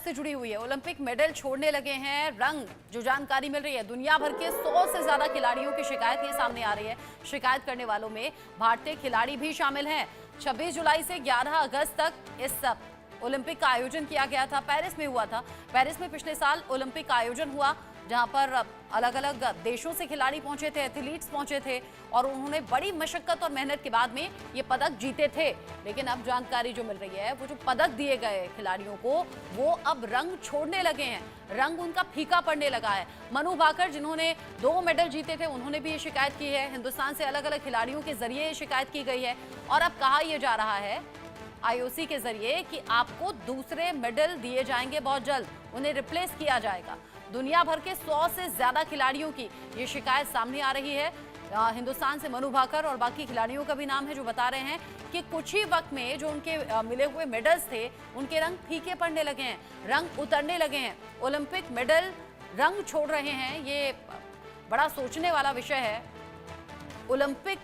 से जुड़ी हुई है। ओलंपिक मेडल छोड़ने लगे हैं रंग। जो जानकारी मिल रही है, दुनिया भर के 100 से ज्यादा खिलाड़ियों की शिकायत ये सामने आ रही है। शिकायत करने वालों में भारतीय खिलाड़ी भी शामिल हैं। 26 जुलाई से 11 अगस्त तक इस ओलंपिक का आयोजन किया गया था। पेरिस में हुआ था। पेरिस में पिछले साल ओलंपिक का आयोजन हुआ, जहां पर अलग अलग देशों से खिलाड़ी पहुंचे थे, एथलीट्स पहुंचे थे और उन्होंने बड़ी मशक्कत और मेहनत के बाद में ये पदक जीते थे। लेकिन अब जानकारी जो मिल रही है, वो जो पदक दिए गए खिलाड़ियों को, वो अब रंग छोड़ने लगे हैं। रंग उनका फीका पड़ने लगा है। मनु भाकर, जिन्होंने 2 मेडल जीते थे, उन्होंने भी ये शिकायत की है। हिंदुस्तान से अलग अलग खिलाड़ियों के जरिए ये शिकायत की गई है और अब कहा यह जा रहा है आईओसी के जरिए कि आपको दूसरे मेडल दिए जाएंगे बहुत जल्द, उन्हें रिप्लेस किया जाएगा। दुनिया भर के 100 से ज्यादा खिलाड़ियों की ये शिकायत सामने आ रही है। हिंदुस्तान से मनु भाकर और बाकी खिलाड़ियों का भी नाम है, जो बता रहे हैं कि कुछ ही वक्त में जो उनके मिले हुए मेडल्स थे, उनके रंग फीके पड़ने लगे हैं, रंग उतरने लगे हैं। ओलंपिक मेडल रंग छोड़ रहे हैं, ये बड़ा सोचने वाला विषय है। ओलंपिक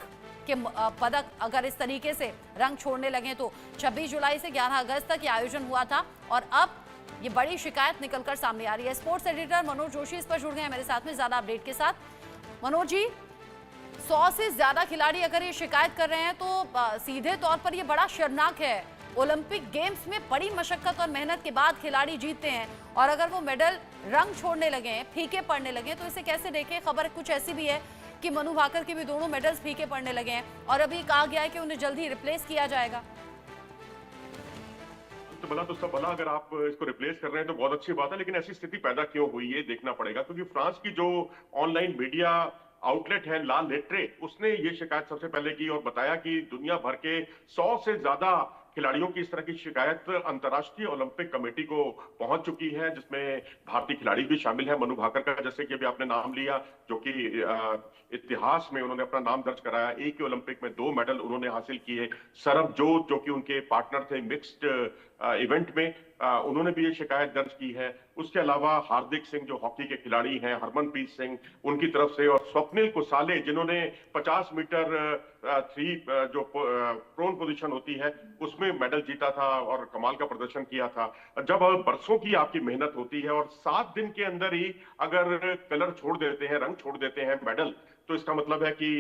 के पदक अगर इस तरीके से रंग छोड़ने लगे तो 26 जुलाई से 11 अगस्त तक ये आयोजन हुआ था और अब ये बड़ी शिकायत निकलकर सामने आ रही है। स्पोर्ट्स एडिटर मनोज जोशी इस पर जुड़ गए हैं मेरे साथ में ज्यादा अपडेट के साथ। मनोज जी, 100 से ज्यादा खिलाड़ी अगर ये शिकायत कर रहे हैं तो सीधे तौर पर ये बड़ा शर्मनाक है। ओलंपिक गेम्स में बड़ी मशक्कत और मेहनत के बाद खिलाड़ी जीतते हैं और अगर वो मेडल रंग छोड़ने लगे हैं, फीके पड़ने लगे, तो इसे कैसे देखें। खबर कुछ ऐसी भी है कि मनु भाकर के भी दोनों मेडल्स फीके पड़ने लगे हैं और अभी कहा गया है कि उन्हें जल्दी रिप्लेस किया जाएगा। तो भला तो सब भला, अगर आप इसको रिप्लेस कर रहे हैं तो बहुत अच्छी बात है, लेकिन ऐसी स्थिति पैदा क्यों हुई ये देखना पड़ेगा। क्योंकि फ्रांस की जो ऑनलाइन मीडिया आउटलेट है ला लेट्रे, उसने ये शिकायत सबसे पहले की और बताया कि दुनिया भर के 100 से ज्यादा खिलाड़ियों की इस तरह की शिकायत अंतर्राष्ट्रीय ओलंपिक कमेटी को पहुंच चुकी है, जिसमें भारतीय खिलाड़ी भी शामिल है। मनु भाकर का जैसे कि अभी आपने नाम लिया, जो कि इतिहास में उन्होंने अपना नाम दर्ज कराया। एक ही ओलंपिक में 2 मेडल उन्होंने हासिल किए। सरबजोत, जो कि उनके पार्टनर थे मिक्स्ड इवेंट में, उन्होंने भी ये शिकायत दर्ज की है। उसके अलावा हार्दिक सिंह, जो हॉकी के खिलाड़ी हैं, हरमनप्रीत सिंह उनकी तरफ से, और स्वप्निल कुसाले, जिन्होंने 50 मीटर जो प्रोन पोजीशन होती है उसमें मेडल जीता था और कमाल का प्रदर्शन किया था। जब बरसों की आपकी मेहनत होती है और 7 दिन के अंदर ही अगर कलर छोड़ देते हैं, रंग छोड़ देते हैं मेडल, तो इसका मतलब है कि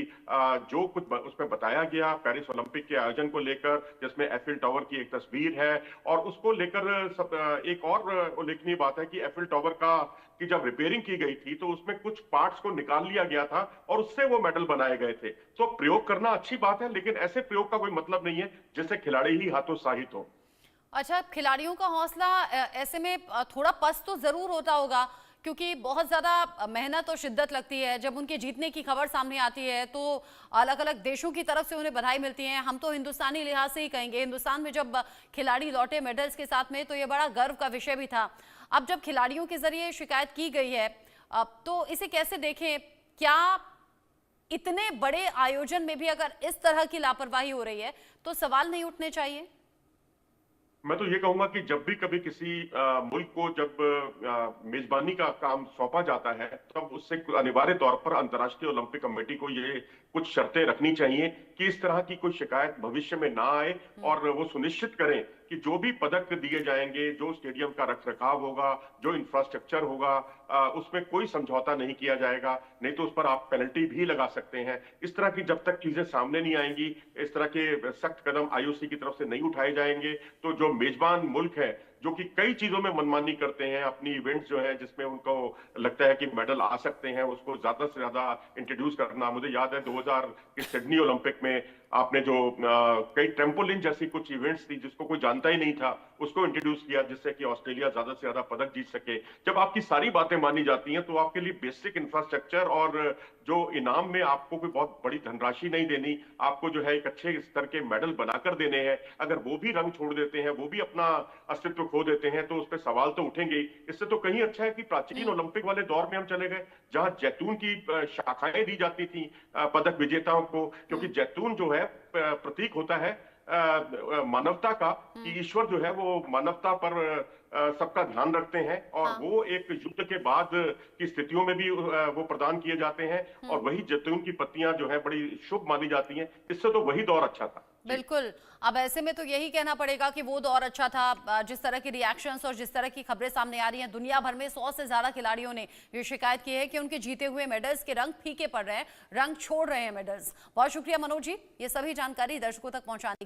जो कुछ उसमें बताया गया पेरिस ओलंपिक के आयोजन को लेकर, जिसमें एफिल टावर की एक तस्वीर है, और उसको लेकर एक और उल्लेखनीय बात है कि एफिल टावर की जब रिपेयरिंग की गई थी तो उसमें कुछ पार्ट्स को निकाल लिया गया था और उससे वो मेडल बनाए गए थे। तो प्रयोग करना अच्छी बात है, लेकिन ऐसे प्रयोग का कोई मतलब नहीं है जिससे खिलाड़ी ही हतोत्साहित हो। अच्छा, खिलाड़ियों का हौसला ऐसे में थोड़ा पस्त तो जरूर होता होगा, क्योंकि बहुत ज्यादा मेहनत और शिद्दत लगती है। जब उनके जीतने की खबर सामने आती है तो अलग अलग देशों की तरफ से उन्हें बधाई मिलती है। हम तो हिंदुस्तानी लिहाज से ही कहेंगे, हिंदुस्तान में जब खिलाड़ी लौटे मेडल्स के साथ में, तो ये बड़ा गर्व का विषय भी था। अब जब खिलाड़ियों के जरिए शिकायत की गई है, तो इसे कैसे देखें? क्या इतने बड़े आयोजन में भी अगर इस तरह की लापरवाही हो रही है तो सवाल नहीं उठने चाहिए? मैं तो ये कहूंगा कि जब भी कभी किसी मुल्क को जब मेजबानी का काम सौंपा जाता है, तब उससे अनिवार्य तौर पर अंतर्राष्ट्रीय ओलंपिक कमेटी को ये कुछ शर्तें रखनी चाहिए कि इस तरह की कोई शिकायत भविष्य में ना आए, और वो सुनिश्चित करें कि जो भी पदक दिए जाएंगे, जो स्टेडियम का रखरखाव होगा, जो इंफ्रास्ट्रक्चर होगा, उसमें कोई समझौता नहीं किया जाएगा। नहीं तो उस पर आप पेनल्टी भी लगा सकते हैं। इस तरह की जब तक चीजें सामने नहीं आएंगी, इस तरह के सख्त कदम आईओसी की तरफ से नहीं उठाए जाएंगे, तो जो मेजबान मुल्क है, जो कि कई चीजों में मनमानी करते हैं, अपनी इवेंट्स जो है जिसमें उनको लगता है कि मेडल आ सकते हैं, उसको ज्यादा से ज्यादा इंट्रोड्यूस करना। मुझे याद है 2000 के सिडनी ओलंपिक में आपने जो कई ट्रेम्पोलिन जैसी कुछ इवेंट्स थी जिसको कोई जानता ही नहीं था, उसको इंट्रोड्यूस किया, जिससे कि ऑस्ट्रेलिया ज्यादा से ज्यादा पदक जीत सके। जब आपकी सारी बातें मानी जाती हैं तो आपके लिए बेसिक इंफ्रास्ट्रक्चर और जो इनाम में आपको कोई बहुत बड़ी धनराशि नहीं देनी, आपको जो है एक अच्छे स्तर के मेडल बनाकर देने हैं, अगर वो भी रंग छोड़ देते हैं, वो भी अपना अस्तित्व खो देते हैं, तो उस पर सवाल तो उठेंगे। इससे तो कहीं अच्छा है कि प्राचीन ओलंपिक वाले दौर में हम चले गए, जहां जैतून की शाखाएं दी जाती थी पदक विजेताओं को, क्योंकि जैतून जो है प्रतीक होता है मानवता का, कि ईश्वर जो है वो मानवता पर सबका ध्यान रखते हैं, और वो एक युद्ध के बाद की स्थितियों में भी वो प्रदान किए जाते हैं, और वही जैतून की पत्तियां जो है बड़ी शुभ मानी जाती हैं। इससे तो वही दौर अच्छा था। बिल्कुल। अब ऐसे में तो यही कहना पड़ेगा कि वो दौर अच्छा था। जिस तरह की रिएक्शंस और जिस तरह की खबरें सामने आ रही हैं, दुनिया भर में 100 से ज्यादा खिलाड़ियों ने ये शिकायत की है कि उनके जीते हुए मेडल्स के रंग फीके पड़ रहे हैं, रंग छोड़ रहे हैं मेडल्स। बहुत शुक्रिया मनोज जी, ये सभी जानकारी दर्शकों तक पहुंचाने